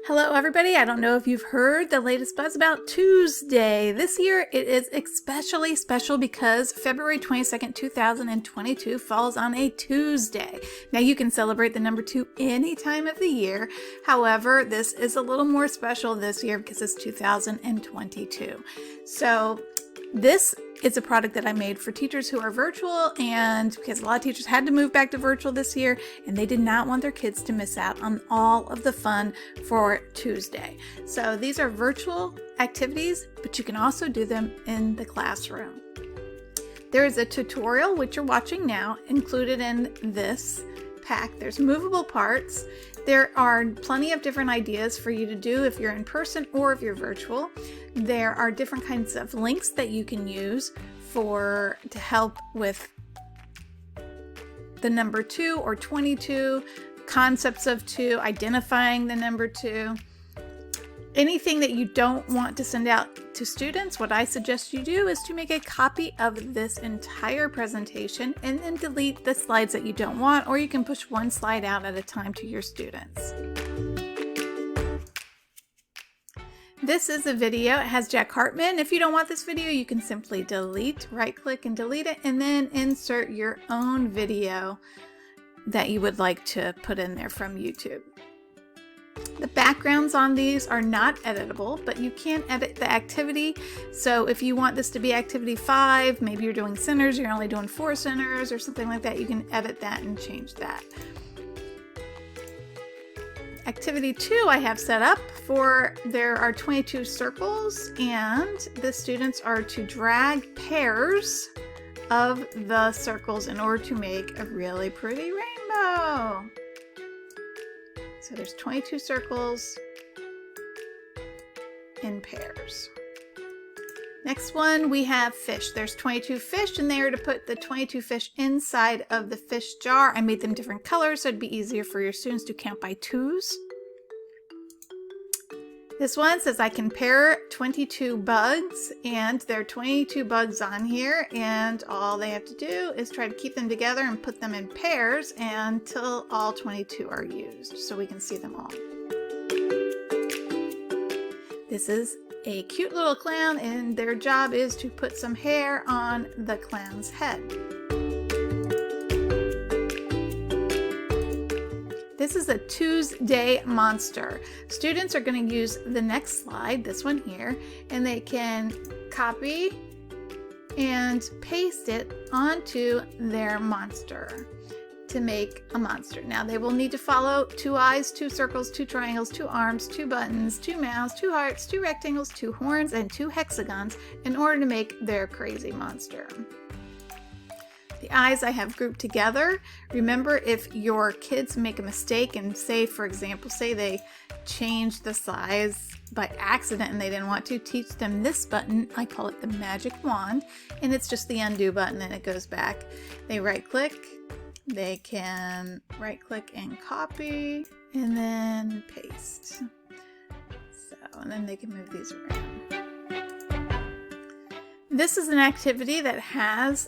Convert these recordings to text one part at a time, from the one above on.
Hello everybody, I don't know if you've heard the latest buzz about Tuesday. This year it is especially special because February 22nd, 2022 falls on a Tuesday. Now you can celebrate the number 2 any time of the year. However, this is a little more special this year because it's 2022. So this is a product that I made for teachers who are virtual, and because a lot of teachers had to move back to virtual this year and they did not want their kids to miss out on all of the fun for Tuesday. So these are virtual activities, but you can also do them in the classroom. There is a tutorial, which you're watching now, included in this pack. There's movable parts. There are plenty of different ideas for you to do if you're in person or if you're virtual. There are different kinds of links that you can use to help with the number 2 or 22, concepts of 2, identifying the number 2. Anything that you don't want to send out to students, what I suggest you do is to make a copy of this entire presentation and then delete the slides that you don't want, or you can push one slide out at a time to your students. This is a video. It has Jack Hartman. If you don't want this video, you can simply delete, right-click and delete it, and then insert your own video that you would like to put in there from YouTube. The backgrounds on these are not editable, but you can edit the activity. So if you want this to be activity 5, maybe you're doing centers, you're only doing 4 centers or something like that, you can edit that and change that. Activity 2 I have set up there are 22 circles, and the students are to drag pairs of the circles in order to make a really pretty rainbow. So there's 22 circles in pairs. Next one, we have fish. There's 22 fish, and they are to put the 22 fish inside of the fish jar. I made them different colors so it'd be easier for your students to count by 2s. This one says I can pair 22 bugs, and there are 22 bugs on here, and all they have to do is try to keep them together and put them in pairs until all 22 are used, so we can see them all. This is a cute little clown, and their job is to put some hair on the clown's head. This is a TWOSDAY monster. Students are going to use the next slide, this one here, and they can copy and paste it onto their monster to make a monster. Now they will need to follow 2 eyes, 2 circles, 2 triangles, 2 arms, 2 buttons, 2 mouths, 2 hearts, 2 rectangles, 2 horns, and 2 hexagons in order to make their crazy monster. The eyes I have grouped together. Remember, if your kids make a mistake and say, for example, say they changed the size by accident and they didn't want to, teach them this button. I call it the magic wand, and it's just the undo button and it goes back. They right click, they can right click and copy and then paste. And then they can move these around. This is an activity that has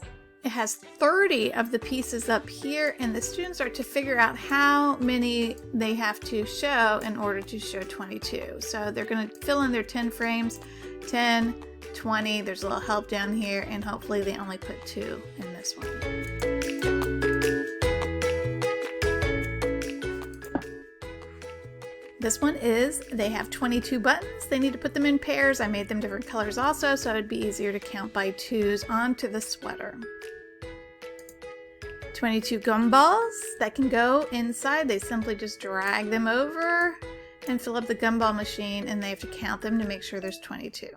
30 of the pieces up here, and the students are to figure out how many they have to show in order to show 22. So they're going to fill in their 10 frames, 10, 20, there's a little help down here, and hopefully they only put 2 in this one. This one is, they have 22 buttons. They need to put them in pairs. I made them different colors also, so it'd be easier to count by 2s onto the sweater. 22 gumballs that can go inside. They simply just drag them over and fill up the gumball machine, and they have to count them to make sure there's 22.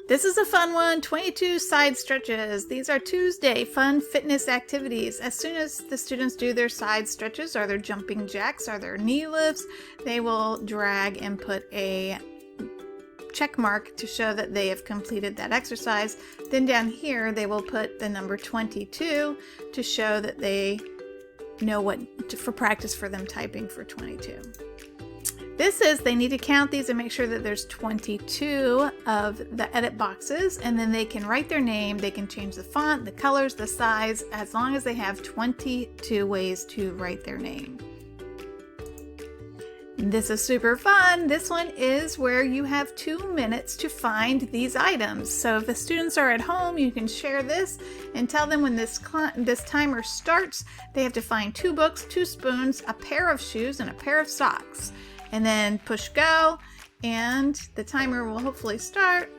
This is a fun one, 22 side stretches. These are Tuesday fun fitness activities. As soon as the students do their side stretches or their jumping jacks or their knee lifts, they will drag and put a check mark to show that they have completed that exercise. Then down here, they will put the number 22 to show that they know for practice for them typing for 22. This is, they need to count these and make sure that there's 22 of the edit boxes, and then they can write their name, they can change the font, the colors, the size, as long as they have 22 ways to write their name. This is super fun. This one is where you have 2 minutes to find these items. So if the students are at home, you can share this and tell them when this timer starts, they have to find 2 books, 2 spoons, a pair of shoes, and a pair of socks. And then push go, and the timer will hopefully start.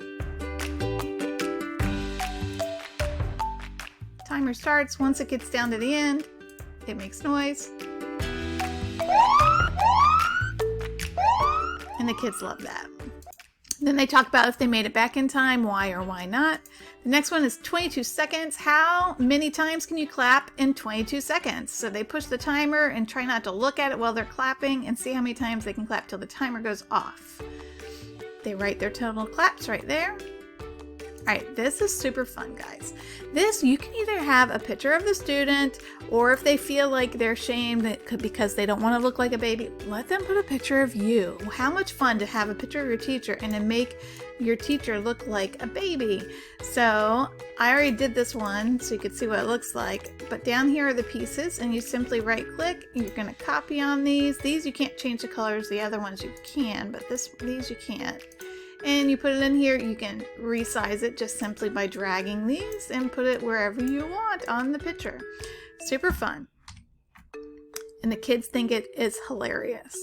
Timer starts. Once it gets down to the end, it makes noise. And the kids love that. Then they talk about if they made it back in time, why or why not. The next one is 22 seconds. How many times can you clap in 22 seconds? So they push the timer and try not to look at it while they're clapping and see how many times they can clap till the timer goes off. They write their total claps right there. All right, this is super fun, guys. This, you can either have a picture of the student, or if they feel like they're ashamed because they don't want to look like a baby, let them put a picture of you. How much fun to have a picture of your teacher and then make your teacher look like a baby. So I already did this one so you could see what it looks like, but down here are the pieces, and you simply right click. You're going to copy on these. These you can't change the colors. The other ones you can, but these you can't. And you put it in here. You can resize it just simply by dragging these and put it wherever you want on the picture. Super fun. And the kids think it is hilarious.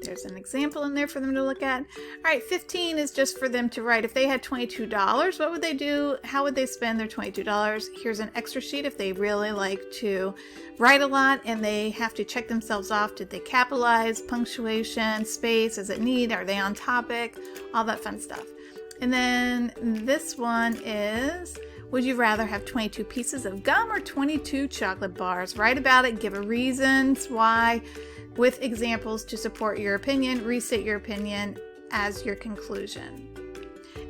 There's an example in there for them to look at. All right, 15 is just for them to write. If they had $22, what would they do? How would they spend their $22? Here's an extra sheet if they really like to write a lot and they have to check themselves off. Did they capitalize, punctuation, space, is it neat? Are they on topic? All that fun stuff. And then this one is, would you rather have 22 pieces of gum or 22 chocolate bars? Write about it, give a reasons why, with examples to support your opinion. Restate your opinion as your conclusion.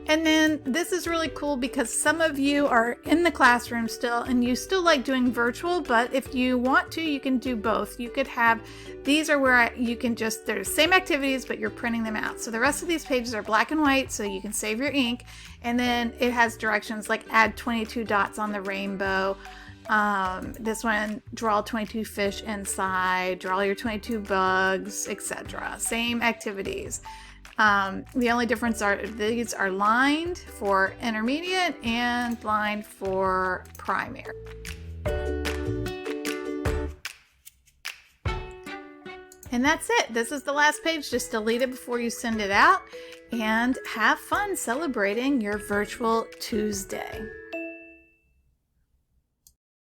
And then this is really cool because some of you are in the classroom still and you still like doing virtual, but if you want to, you can do both. You could have, these are where you can just, they're the same activities, but you're printing them out. So the rest of these pages are black and white, so you can save your ink. And then it has directions like add 22 dots on the rainbow. This one, draw 22 fish inside, draw your 22 bugs, etc. Same activities. The only difference are these are lined for intermediate and lined for primary. And that's it. This is the last page. Just delete it before you send it out and have fun celebrating your virtual Tuesday.